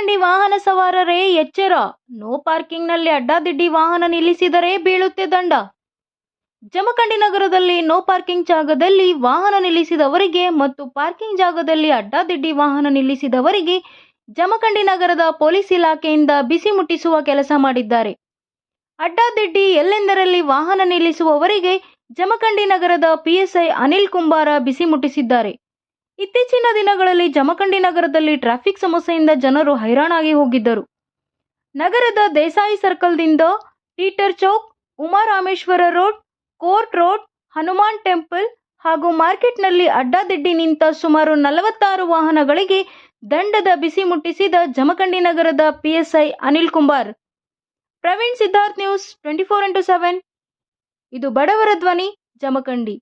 ಜಮಖಂಡಿ ವಾಹನ ಸವಾರರೇ ಎಚ್ಚರ, ನೋ ಪಾರ್ಕಿಂಗ್ನಲ್ಲಿ ಅಡ್ಡಾದಿಡ್ಡಿ ವಾಹನ ನಿಲ್ಲಿಸಿದರೆ ಬೀಳುತ್ತೆ ದಂಡ. ಜಮಖಂಡಿ ನಗರದಲ್ಲಿ ನೋ ಪಾರ್ಕಿಂಗ್ ಜಾಗದಲ್ಲಿ ವಾಹನ ನಿಲ್ಲಿಸಿದವರಿಗೆ ಮತ್ತು ಪಾರ್ಕಿಂಗ್ ಜಾಗದಲ್ಲಿ ಅಡ್ಡಾದಿಡ್ಡಿ ವಾಹನ ನಿಲ್ಲಿಸಿದವರಿಗೆ ಜಮಖಂಡಿ ನಗರದ ಪೊಲೀಸ್ ಇಲಾಖೆಯಿಂದ ಬಿಸಿ ಮುಟ್ಟಿಸುವ ಕೆಲಸ ಮಾಡಿದ್ದಾರೆ. ಅಡ್ಡಾದಿಡ್ಡಿ ಎಲ್ಲೆಂದರಲ್ಲಿ ವಾಹನ ನಿಲ್ಲಿಸುವವರಿಗೆ ಜಮಖಂಡಿ ನಗರದ ಪಿಎಸ್ಐ ಅನಿಲ್ ಕುಂಬಾರ ಬಿಸಿ ಮುಟ್ಟಿಸಿದ್ದಾರೆ. ಇತ್ತೀಚಿನ ದಿನಗಳಲ್ಲಿ ಜಮಖಂಡಿ ನಗರದಲ್ಲಿ ಟ್ರಾಫಿಕ್ ಸಮಸ್ಯೆಯಿಂದ ಜನರು ಹೈರಾಣಾಗಿ ಹೋಗಿದ್ದರು. ನಗರದ ದೇಸಾಯಿ ಸರ್ಕಲ್ದಿಂದ theatre Chowk, Umarameshwara road, court road, Hanuman temple ಹಾಗೂ ಮಾರ್ಕೆಟ್ನಲ್ಲಿ ಅಡ್ಡಾದಿಡ್ಡಿ ನಿಂತ ಸುಮಾರು 46 ವಾಹನಗಳಿಗೆ ದಂಡದ ಬಿಸಿ ಮುಟ್ಟಿಸಿದ ಜಮಖಂಡಿ ನಗರದ PSI Anil Kumbar. Praveen Siddharth, news 24x7. ಇದು ಬಡವರ ಧ್ವನಿ, ಜಮಖಂಡಿ.